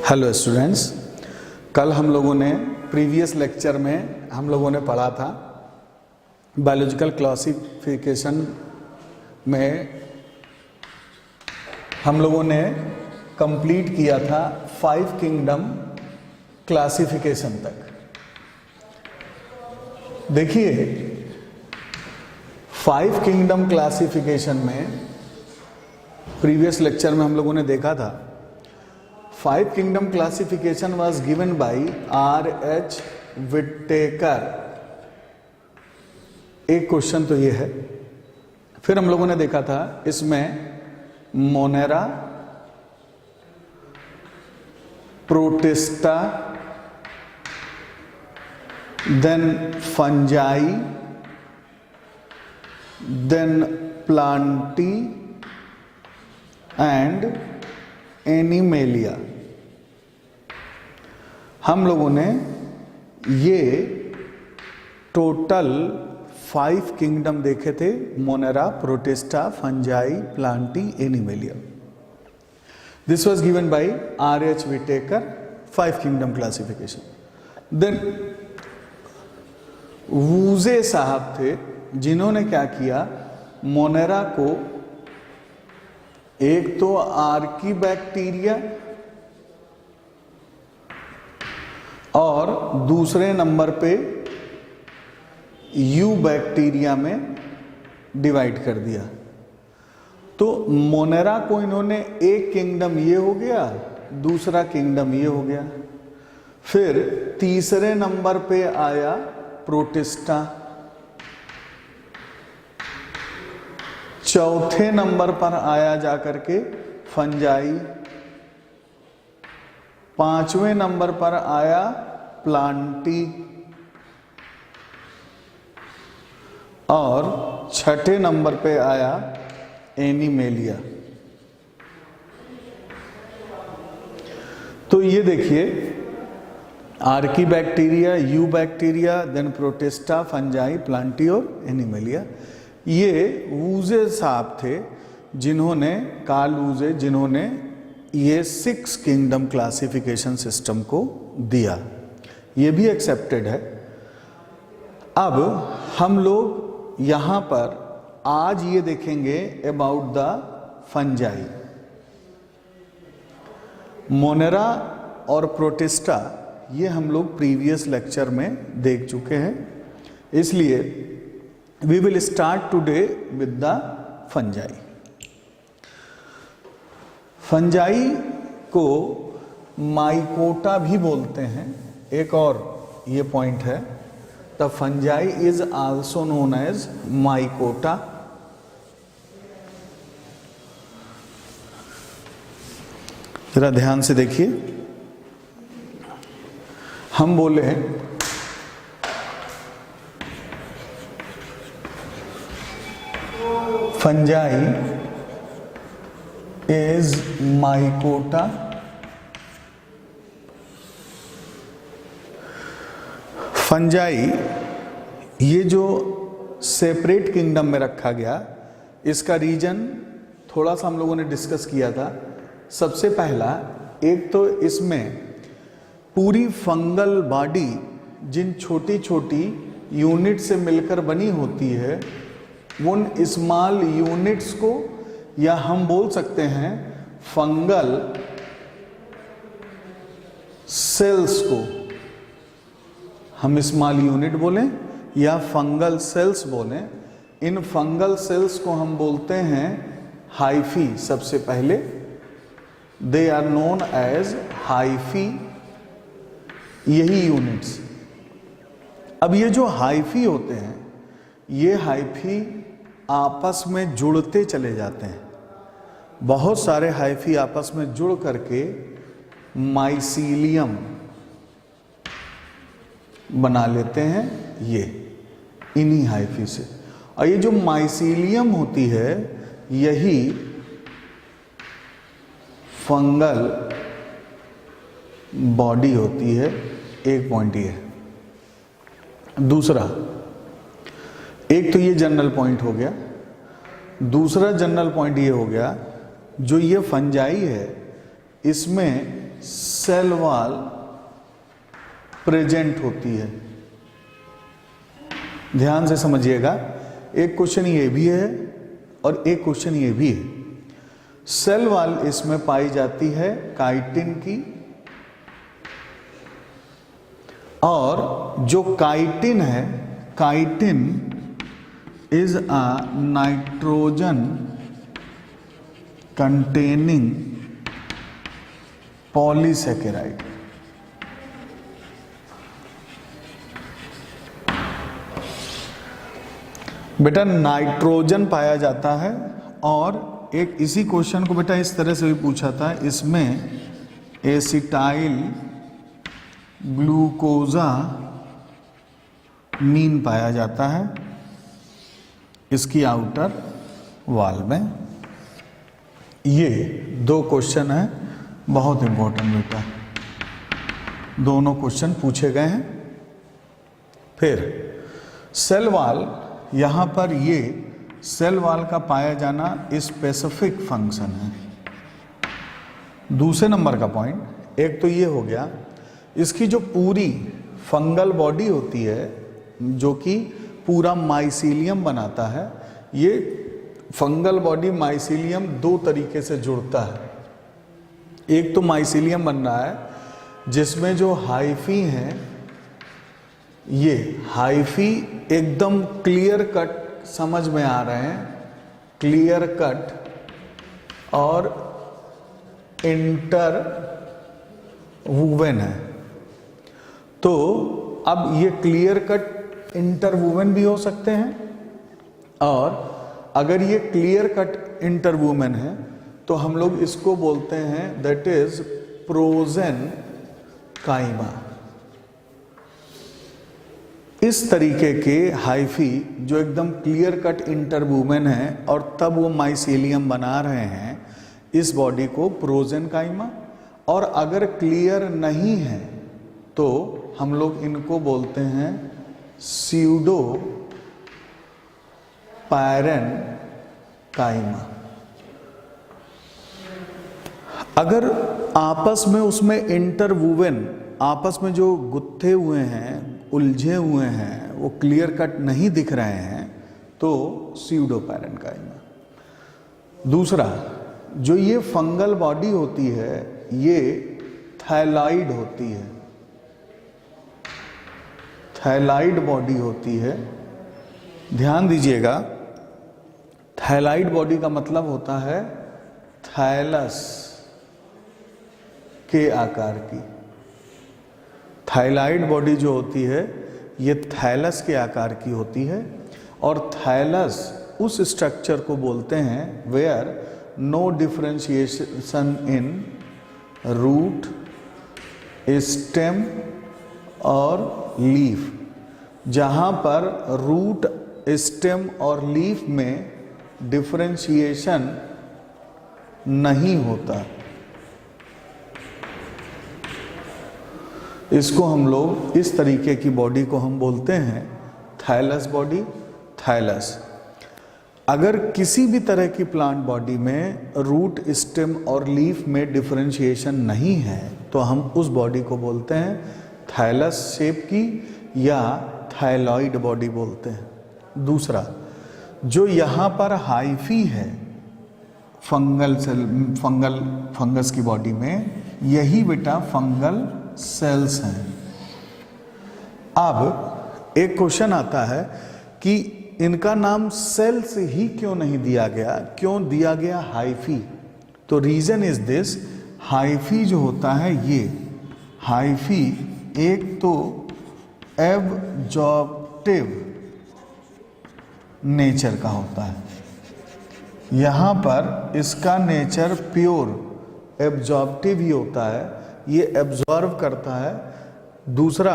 Hello students, कल हम लोगों ने प्रीवियस लेक्चर में हम लोगों ने पढ़ा था बायोलॉजिकल क्लासिफिकेशन में हम लोगों ने कंप्लीट किया था 5 किंगडम क्लासिफिकेशन तक। देखिए 5 किंगडम क्लासिफिकेशन में प्रीवियस लेक्चर में हम लोगों ने देखा था 5 kingdom classification was given by R.H. Whittaker। एक क्वेश्चन तो ये है। फिर हम लोगों ने देखा था इसमें Monera, Protista, then Fungi, then Plantae and Animalia. हम लोगों ने ये टोटल 5 किंगडम देखे थे, Monera, Protista, fungi, Plantae, Animalia. This was given by R.H. Whittaker 5 kingdom classification. Then Woese साहब थे जिन्होंने क्या किया, मोनेरा को एक तो आर्की बैक्टीरिया और दूसरे नंबर पे यू बैक्टीरिया में डिवाइड कर दिया। तो मोनेरा को इन्होंने एक किंगडम ये हो गया, दूसरा किंगडम ये हो गया। फिर तीसरे नंबर पे आया प्रोटिस्टा, चौथे नंबर पर आया जाकर के फंजाई, पांचवें नंबर पर आया प्लांटी और छठे नंबर पे आया एनिमेलिया। तो ये देखिए archaebacteria, eubacteria, then protista, fungi, plantae और एनिमेलिया। ये वूजे साहब थे जिन्होंने, कार्ल वूजे, जिन्होंने ये 6 किंगडम क्लासिफिकेशन सिस्टम को दिया। ये भी एक्सेप्टेड है। अब हम लोग यहाँ पर आज ये देखेंगे अबाउट द फंजाई। मोनेरा और प्रोटिस्टा ये हम लोग प्रीवियस लेक्चर में देख चुके हैं, इसलिए we will start today with the fungi। Fungi को माइकोटा भी बोलते हैं। एक और ये पॉइंट है, the fungi is also known as mycota. जरा ध्यान से देखिए, हम बोले हैं फंजाई इज माइकोटा। फंजाई ये जो सेपरेट किंगडम में रखा गया, इसका रीजन थोड़ा सा हम लोगों ने डिस्कस किया था। सबसे पहला, एक तो इसमें पूरी फंगल बॉडी जिन छोटी छोटी यूनिट से मिलकर बनी होती है, उन स्मॉल यूनिट्स को, या हम बोल सकते हैं फंगल सेल्स को, हम स्मॉल यूनिट बोलें या फंगल सेल्स बोलें, इन फंगल सेल्स को हम बोलते हैं हाइफी। सबसे पहले they are known as hyphae, यही यूनिट्स। अब ये जो हाइफी होते हैं, ये हाइफी आपस में जुड़ते चले जाते हैं। बहुत सारे हाइफी आपस में जुड़ करके माइसीलियम बना लेते हैं, ये इन्हीं हाइफी से। और ये जो माइसीलियम होती है, यही फंगल बॉडी होती है। एक पॉइंट ये है। दूसरा, एक तो ये जनरल पॉइंट हो गया। दूसरा जनरल पॉइंट ये हो गया, जो ये फंजाई है इसमें सेल वॉल प्रेजेंट होती है। ध्यान से समझिएगा, एक क्वेश्चन ये भी है और एक क्वेश्चन ये भी है। सेल वॉल इसमें पाई जाती है काइटिन की, और जो काइटिन है, chitin is a nitrogen containing polysaccharide. बेटा नाइट्रोजन पाया जाता है, और एक इसी क्वेश्चन को बेटा इस तरह से भी पूछा था, इसमें एसिटाइल ग्लूकोजा मीन पाया जाता है इसकी आउटर वॉल में। ये दो क्वेश्चन है, बहुत इंपॉर्टेंट बेटा, दोनों क्वेश्चन पूछे गए हैं। फिर सेल वॉल, यहां पर ये सेल वॉल का पाया जाना स्पेसिफिक फंक्शन है। दूसरे नंबर का पॉइंट, एक तो ये हो गया, इसकी जो पूरी फंगल बॉडी होती है जो कि पूरा माइसीलियम बनाता है, ये फंगल बॉडी माइसीलियम दो तरीके से जुड़ता है। एक तो माइसीलियम बन रहा है जिसमें जो हाइफी हैं, ये हाइफी एकदम क्लियर कट समझ में आ रहे हैं, क्लियर कट और इंटर वूवेन है। तो अब ये क्लियर कट इंटरवूमेन भी हो सकते हैं, और अगर ये क्लियर कट इंटरवूमेन है तो हम लोग इसको बोलते हैं दैट इज प्रोजेन काइमा। इस तरीके के हाइफी जो एकदम क्लियर कट इंटरवूमेन है और तब वो माइसीलियम बना रहे हैं, इस बॉडी को प्रोजेन काइमा। और अगर क्लियर नहीं है तो हम लोग इनको बोलते हैं स्यूडो पैरेन काइमा। अगर आपस में उसमें इंटरवूवेन, आपस में जो गुत्थे हुए हैं, उलझे हुए हैं, वो क्लियर कट नहीं दिख रहे हैं, तो स्यूडो पैरेन काइमा। दूसरा, जो ये फंगल बॉडी होती है, ये थायलाइड होती है, थायलाइड बॉडी होती है। ध्यान दीजिएगा, थायलाइड बॉडी का मतलब होता है थायलस के आकार की। थायलाइड बॉडी जो होती है ये थैलस के आकार की होती है, और थैलस उस स्ट्रक्चर को बोलते हैं where no differentiation in root, stem और लीफ। जहाँ पर रूट, स्टेम और लीफ में डिफरेंशिएशन नहीं होता, इसको हम लोग, इस तरीके की बॉडी को हम बोलते हैं थायलस बॉडी, थायलस। अगर किसी भी तरह की प्लांट बॉडी में रूट, स्टेम और लीफ में डिफरेंशिएशन नहीं है तो हम उस बॉडी को बोलते हैं थायलस शेप की या थायलॉइड बॉडी बोलते हैं। दूसरा, जो यहाँ पर हाइफी है फंगल सेल, फंगस की बॉडी में, यही बेटा फंगल सेल्स हैं। अब एक क्वेश्चन आता है कि इनका नाम सेल्स ही क्यों नहीं दिया गया, क्यों दिया गया हाइफी? तो रीजन इज दिस, हाइफी जो होता है, ये हाइफी एक तो एब्जॉर्प्टिव नेचर का होता है, यहाँ पर इसका नेचर प्योर एब्जॉर्प्टिव ही होता है, ये एब्जॉर्व करता है। दूसरा,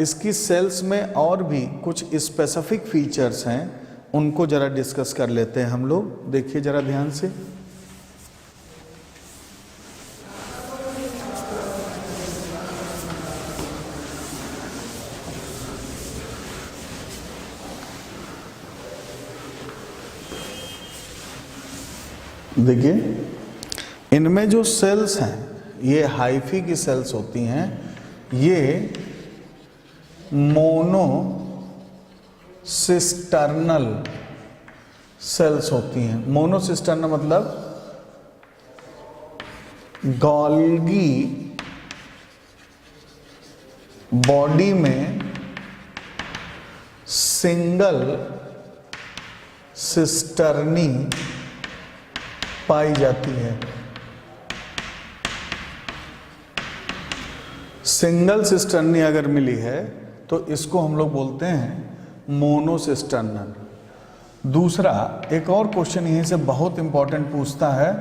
इसकी सेल्स में और भी कुछ स्पेसिफिक फीचर्स हैं, उनको जरा डिस्कस कर लेते हैं हम लोग। देखिए जरा ध्यान से, देखिए इनमें जो सेल्स हैं ये हाइफी की सेल्स होती हैं, ये मोनोसिस्टर्नल सेल्स होती हैं। मोनोसिस्टर्नल मतलब गोल्गी बॉडी में सिंगल सिस्टर्नी पाई जाती है। सिंगल सिस्टर्नी अगर मिली है तो इसको हम लोग बोलते हैं मोनोसिस्टर्नल। दूसरा एक और क्वेश्चन यहीं से बहुत इंपॉर्टेंट पूछता है,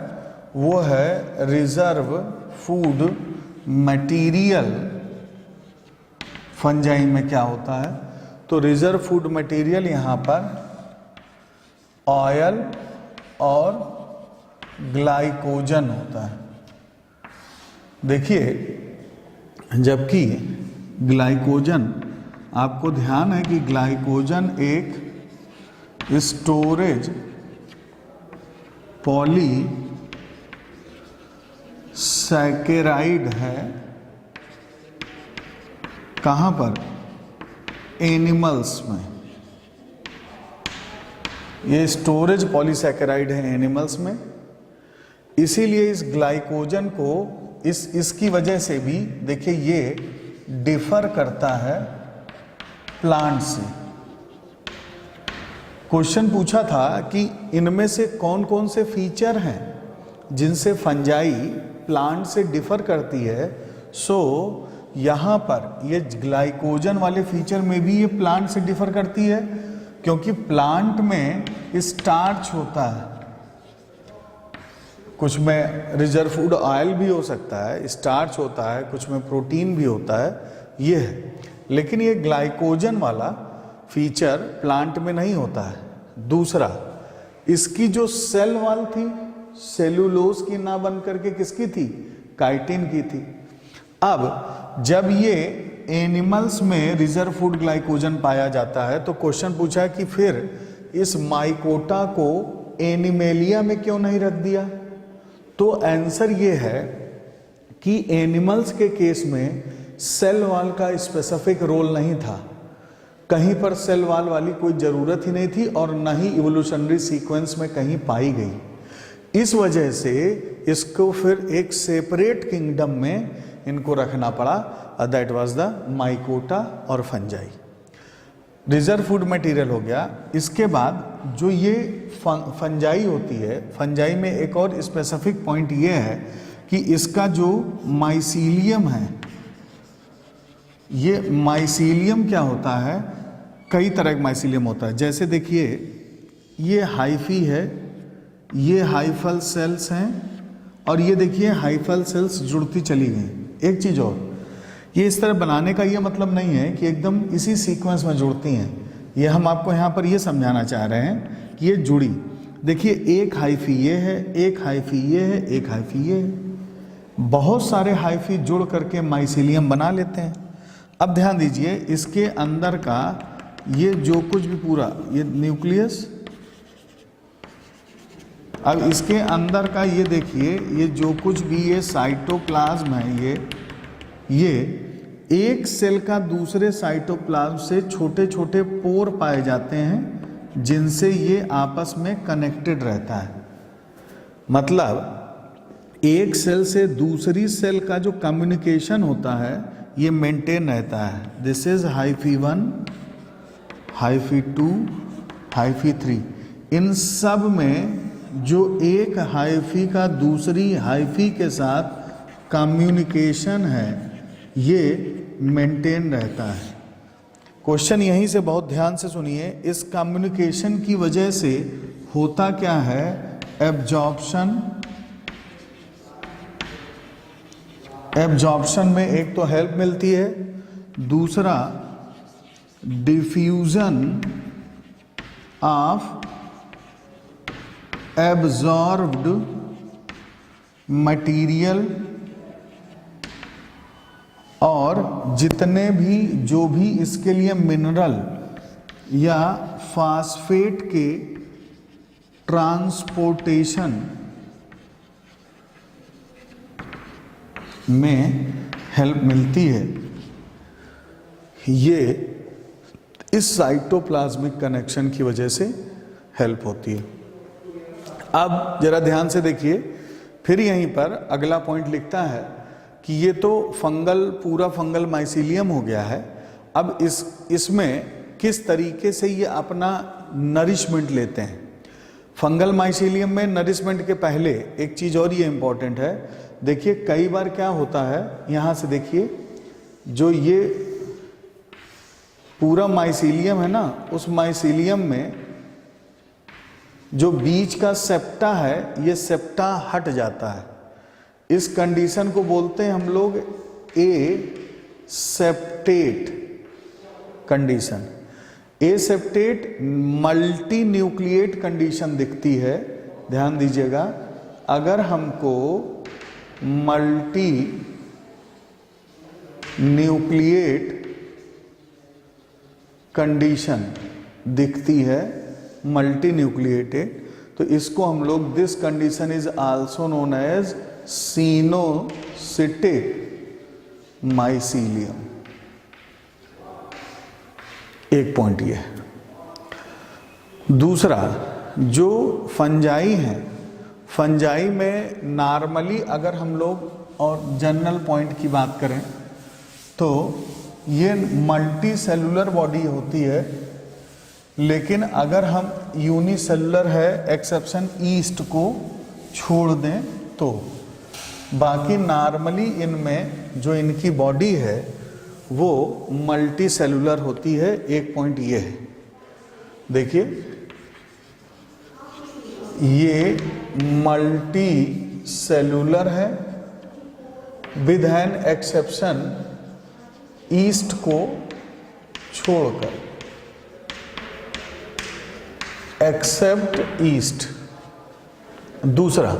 वो है रिजर्व फूड मटेरियल फंजाई में क्या होता है। तो रिजर्व फूड मटेरियल यहाँ पर ऑयल और ग्लाइकोजन होता है। देखिए, जबकि ग्लाइकोजन, आपको ध्यान है कि ग्लाइकोजन एक स्टोरेज पॉलीसैकेराइड है। कहाँ पर? एनिमल्स में। ये स्टोरेज पॉलीसैकेराइड है एनिमल्स में। इसीलिए इस ग्लाइकोजन को इसकी वजह से भी देखिए ये डिफर करता है प्लांट से। क्वेश्चन पूछा था कि इनमें से कौन कौन से फीचर हैं जिनसे फंजाई प्लांट से डिफर करती है। सो यहाँ पर ये ग्लाइकोजन वाले फीचर में भी ये प्लांट से डिफर करती है, क्योंकि प्लांट में स्टार्च होता है, कुछ में रिजर्व फूड ऑयल भी हो सकता है, स्टार्च होता है, कुछ में प्रोटीन भी होता है, ये है। लेकिन ये ग्लाइकोजन वाला फीचर प्लांट में नहीं होता है। दूसरा, इसकी जो सेल वॉल थी सेलुलोज की ना बन करके किसकी थी? काइटिन की थी। अब जब ये एनिमल्स में रिजर्व फूड ग्लाइकोजन पाया जाता है तो क्वेश्चन पूछा है कि फिर इस माइकोटा को एनिमेलिया में क्यों नहीं रख दिया? तो आंसर ये है कि एनिमल्स के केस में सेल वॉल का स्पेसिफिक रोल नहीं था, कहीं पर सेल वॉल वाली कोई ज़रूरत ही नहीं थी और न ही इवोल्यूशनरी सीक्वेंस में कहीं पाई गई। इस वजह से इसको फिर एक सेपरेट किंगडम में इनको रखना पड़ा, दैट वाज द माइकोटा और फंजाई। रिजर्व फूड मटेरियल हो गया। इसके बाद जो ये फंजाई होती है, फंजाई में एक और स्पेसिफिक पॉइंट ये है कि इसका जो माइसीलियम है, ये माइसीलियम क्या होता है? कई तरह का माइसीलियम होता है। जैसे देखिए, ये हाइफी है, ये हाइफल सेल्स हैं, और ये देखिए हाइफल सेल्स जुड़ती चली गई। एक चीज़ और, ये इस तरह बनाने का ये मतलब नहीं है कि एकदम इसी सीक्वेंस में जुड़ती हैं। ये हम आपको यहाँ पर ये समझाना चाह रहे हैं कि ये जुड़ी। देखिए, एक हाइफी ये है, एक हाइफी ये है, एक हाइफी ये है। बहुत सारे हाइफी जुड़ करके माइसीलियम बना लेते हैं। अब ध्यान दीजिए, इसके अंदर का ये जो कुछ भी पूरा ये न्यूक्लियस, अब इसके अंदर का ये देखिए, ये जो कुछ भी ये साइटोप्लाज्म है, ये एक सेल का दूसरे साइटोप्लाज्म से छोटे छोटे पोर पाए जाते हैं जिनसे ये आपस में कनेक्टेड रहता है। मतलब एक सेल से दूसरी सेल का जो कम्युनिकेशन होता है ये मेंटेन रहता है। This is hyphae 1, hyphae 2, hyphae 3। इन सब में जो एक हाइफी का दूसरी हाइफी के साथ कम्युनिकेशन है ये मेंटेन रहता है। क्वेश्चन यहीं से बहुत ध्यान से सुनिए, इस कम्युनिकेशन की वजह से होता क्या है? एब्जॉर्प्शन, एब्जॉर्प्शन में एक तो हेल्प मिलती है, दूसरा डिफ्यूजन ऑफ एब्जॉर्ब्ड मटेरियल, और जितने भी जो भी इसके लिए मिनरल या फास्फेट के ट्रांसपोर्टेशन में हेल्प मिलती है, ये इस साइटोप्लाज्मिक कनेक्शन की वजह से हेल्प होती है। अब जरा ध्यान से देखिए, फिर यहीं पर अगला पॉइंट लिखता है कि ये तो फंगल, पूरा फंगल माइसीलियम हो गया है। अब इसमें किस तरीके से ये अपना नरिशमेंट लेते हैं। फंगल माइसीलियम में नरिशमेंट के पहले एक चीज और ये इंपॉर्टेंट है, देखिए कई बार क्या होता है, यहां से देखिए जो ये पूरा माइसीलियम है ना, उस माइसीलियम में जो बीच का सेप्टा है, ये सेप्टा हट जाता है। इस कंडीशन को बोलते हैं हम लोग ए सेप्टेट कंडीशन। ए सेप्टेट मल्टी न्यूक्लिएट कंडीशन दिखती है। ध्यान दीजिएगा, अगर हमको मल्टी न्यूक्लिएट कंडीशन दिखती है, मल्टी न्यूक्लिएटेड, तो इसको हम लोग, this condition is also known as coenocytic mycelium. एक पॉइंट ये है। दूसरा, जो फंजाई हैं, फंजाई में नॉर्मली अगर हम लोग और जनरल पॉइंट की बात करें तो ये मल्टी सेलुलर बॉडी होती है, लेकिन अगर हम यूनिसेलुलर है, एक्सेप्शन ईस्ट को छोड़ दें तो बाकी नॉर्मली इनमें जो इनकी बॉडी है वो मल्टी सेलुलर होती है। एक पॉइंट ये है, देखिए ये मल्टी सेलुलर है विद एन एक्सेप्शन ईस्ट को छोड़कर, एक्सेप्ट ईस्ट। दूसरा,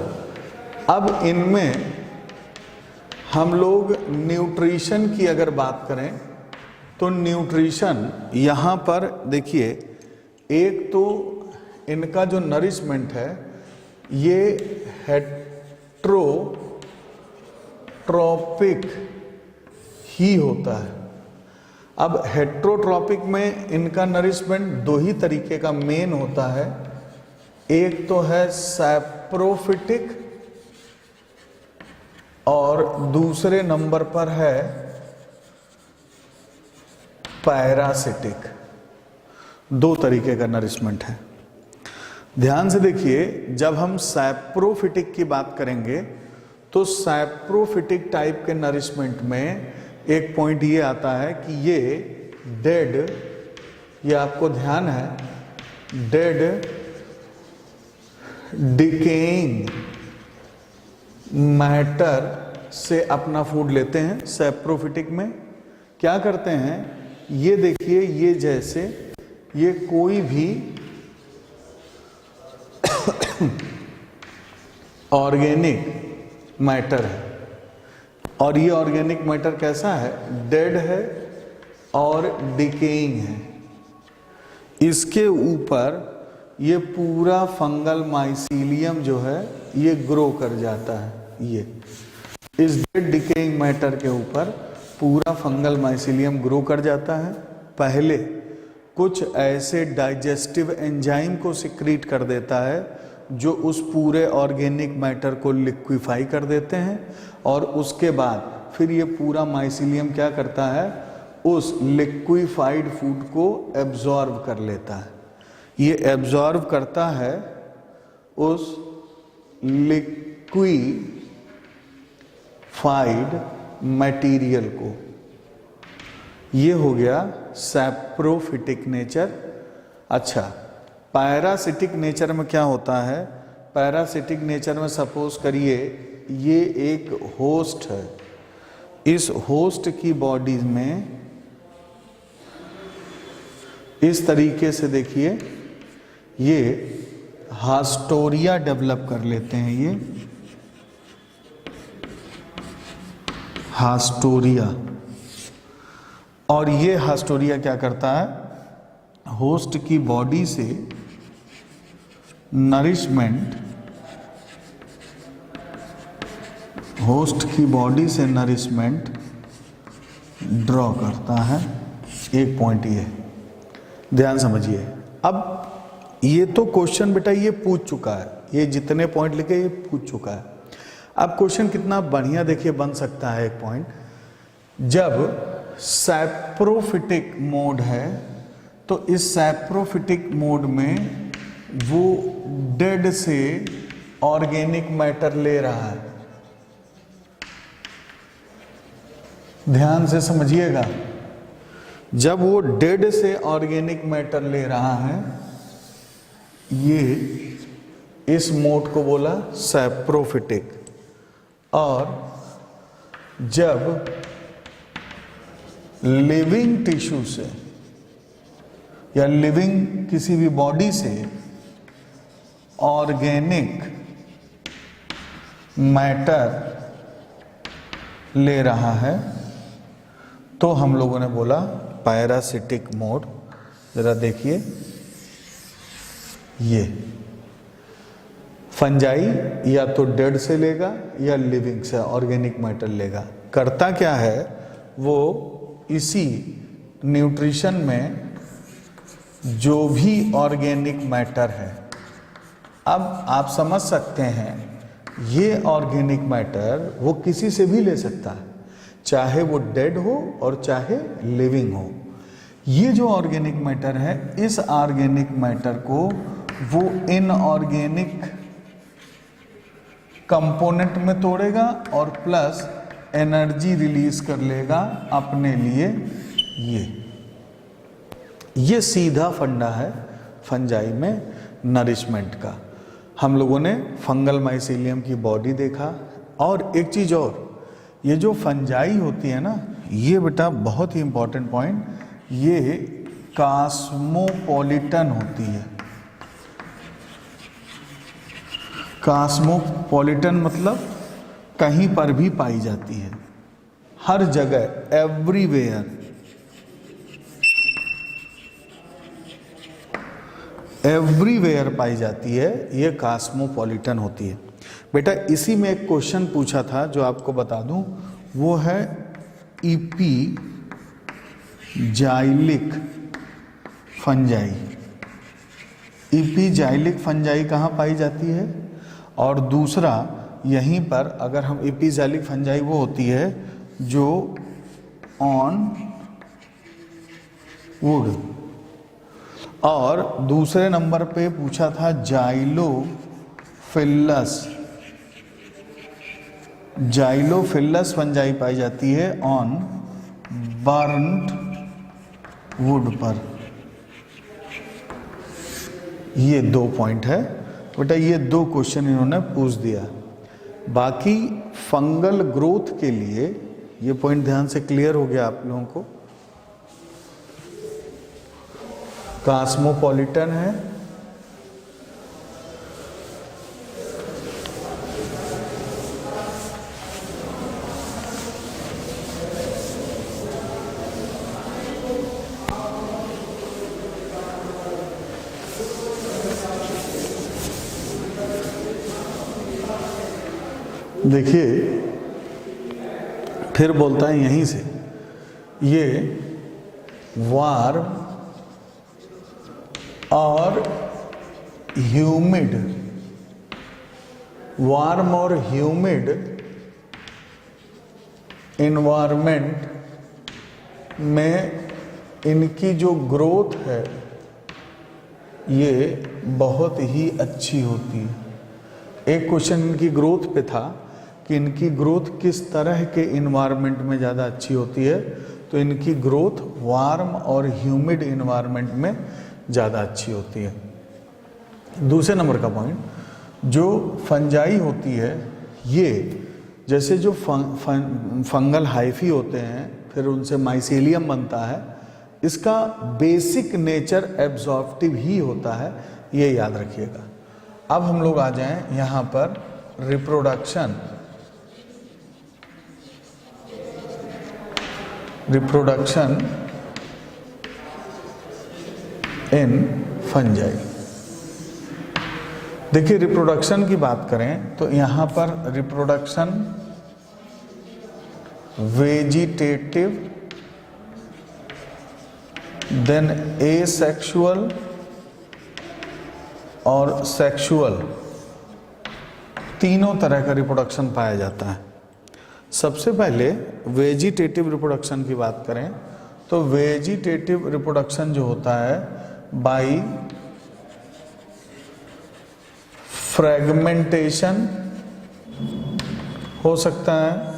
अब इनमें हम लोग न्यूट्रिशन की अगर बात करें तो न्यूट्रिशन यहाँ पर देखिए, एक तो इनका जो नरिशमेंट है ये हेट्रोट्रॉपिक ही होता है। अब हेट्रोट्रॉपिक में इनका नरिशमेंट दो ही तरीके का मेन होता है, एक तो है सैप्रोफिटिक और दूसरे नंबर पर है पैरासिटिक। दो तरीके का नरिशमेंट है। ध्यान से देखिए, जब हम सैप्रोफिटिक की बात करेंगे तो सैप्रोफिटिक टाइप के नरिशमेंट में एक पॉइंट ये आता है कि ये डेड, ये आपको ध्यान है, डेड डिकेइंग मैटर से अपना फूड लेते हैं। सैप्रोफिटिक में क्या करते हैं, ये देखिए, ये जैसे ये कोई भी ऑर्गेनिक मैटर है, और ये ऑर्गेनिक मैटर कैसा है, डेड है और डिकेइंग है। इसके ऊपर ये पूरा फंगल माइसीलियम जो है ये ग्रो कर जाता है। ये इस डेड डिकेइंग मैटर के ऊपर पूरा फंगल माइसीलियम ग्रो कर जाता है। पहले कुछ ऐसे डाइजेस्टिव एंजाइम को सिक्रीट कर देता है जो उस पूरे ऑर्गेनिक मैटर को लिक्विफाई कर देते हैं, और उसके बाद फिर ये पूरा माइसीलियम क्या करता है, उस लिक्विफाइड फूड को एब्जॉर्ब कर लेता है। ये एब्जॉर्ब करता है उस लिक्विफाइड मटेरियल को। ये हो गया सैप्रोफिटिक नेचर। अच्छा, पैरासिटिक नेचर में क्या होता है, पैरासिटिक नेचर में सपोज करिए ये एक होस्ट है, इस होस्ट की बॉडी में इस तरीके से देखिए ये हास्टोरिया डेवलप कर लेते हैं। ये हास्टोरिया, और ये हास्टोरिया क्या करता है, होस्ट की बॉडी से नरिशमेंट होस्ट की बॉडी से नरिशमेंट ड्रॉ करता है। एक पॉइंट ये, ध्यान समझिए। अब ये तो क्वेश्चन बेटा ये पूछ चुका है, ये जितने पॉइंट लिखे ये पूछ चुका है। अब क्वेश्चन कितना बढ़िया देखिए बन सकता है। एक पॉइंट, जब सैप्रोफिटिक मोड है तो इस सैप्रोफिटिक मोड में वो डेड से ऑर्गेनिक मैटर ले रहा है। ध्यान से समझिएगा, जब वो डेड से ऑर्गेनिक मैटर ले रहा है, ये इस मोड को बोला सैप्रोफिटिक। और जब लिविंग टिश्यू से या लिविंग किसी भी बॉडी से ऑर्गेनिक मैटर ले रहा है तो हम लोगों ने बोला पैरासिटिक मोड। जरा देखिए, ये फंजाई या तो डेड से लेगा या लिविंग से ऑर्गेनिक मैटर लेगा। करता क्या है, वो इसी न्यूट्रिशन में जो भी ऑर्गेनिक मैटर है, अब आप समझ सकते हैं ये ऑर्गेनिक मैटर वो किसी से भी ले सकता है, चाहे वो डेड हो और चाहे लिविंग हो। ये जो ऑर्गेनिक मैटर है, इस ऑर्गेनिक मैटर को वो इनऑर्गेनिक कंपोनेंट में तोड़ेगा और प्लस एनर्जी रिलीज कर लेगा अपने लिए। ये सीधा फंडा है फंजाई में नरिशमेंट का। हम लोगों ने फंगल माइसीलियम की बॉडी देखा। और एक चीज और, ये जो फंजाई होती है ना, ये बेटा बहुत ही इंपॉर्टेंट पॉइंट, ये कॉस्मोपॉलिटन होती है। कॉस्मोपॉलिटन मतलब कहीं पर भी पाई जाती है, हर जगह, एवरीवेयर। एवरीवेयर पाई जाती है, ये कॉस्मोपॉलिटन होती है। बेटा इसी में एक क्वेश्चन पूछा था जो आपको बता दूं, वो है इपीजाइलिक फंजाई। इपीजाइलिक फंजाई कहाँ पाई जाती है? और दूसरा, यहीं पर अगर हम इपीजाइलिक फंजाई वो होती है जो ऑन वुड। और दूसरे नंबर पे पूछा था जाइलोफिलस। जाइलोफिलस फंजाई पाई जाती है ऑन बर्न्ड वुड पर। ये 2 पॉइंट है बेटा, ये 2 क्वेश्चन इन्होंने पूछ दिया। बाकी फंगल ग्रोथ के लिए ये पॉइंट ध्यान से क्लियर हो गया आप लोगों को। कॉस्मोपॉलिटन है, देखिए फिर बोलता है यहीं से, ये वार्म और ह्यूमिड, वार्म और ह्यूमिड इन्वायरमेंट में इनकी जो ग्रोथ है ये बहुत ही अच्छी होती है। एक क्वेश्चन इनकी ग्रोथ पे था कि इनकी ग्रोथ किस तरह के इन्वायरमेंट में ज़्यादा अच्छी होती है, तो इनकी ग्रोथ वार्म और ह्यूमिड इन्वायरमेंट में ज़्यादा अच्छी होती है। दूसरे नंबर का पॉइंट, जो फंजाई होती है ये जैसे जो फंगल हाइफी होते हैं, फिर उनसे माइसीलियम बनता है, इसका बेसिक नेचर एब्जॉर्प्टिव ही होता है, ये याद रखिएगा। अब हम लोग आ जाएं यहाँ पर रिप्रोडक्शन इन फंजाई। देखिए रिप्रोडक्शन की बात करें तो यहाँ पर रिप्रोडक्शन वेजिटेटिव, देन एसेक्सुअल और सेक्सुअल, तीनों तरह का रिप्रोडक्शन पाया जाता है। सबसे पहले वेजिटेटिव रिप्रोडक्शन की बात करें तो वेजिटेटिव रिप्रोडक्शन जो होता है बाय फ्रेगमेंटेशन हो सकता है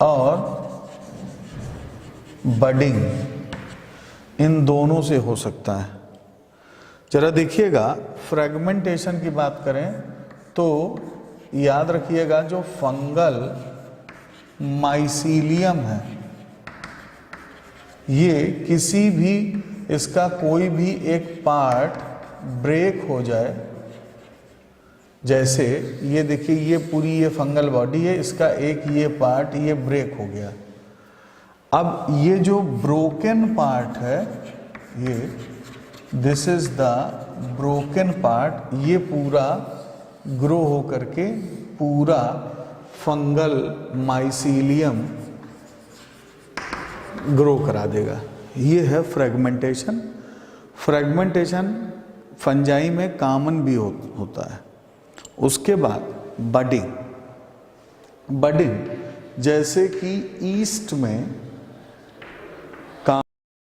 और बडिंग, इन दोनों से हो सकता है। जरा देखिएगा, फ्रेगमेंटेशन की बात करें तो याद रखिएगा जो फंगल माइसीलियम है, ये किसी भी इसका कोई भी एक पार्ट ब्रेक हो जाए, जैसे ये देखिए ये पूरी ये फंगल बॉडी है, इसका एक ये पार्ट ये ब्रेक हो गया। अब ये जो ब्रोकन पार्ट है, ये this is the broken part, ये पूरा ग्रो हो करके पूरा फंगल माइसीलियम ग्रो करा देगा। ये है फ्रेगमेंटेशन। फ्रेगमेंटेशन फंजाई में कॉमन भी होता है। उसके बाद बडिंग, बडिंग जैसे कि ईस्ट में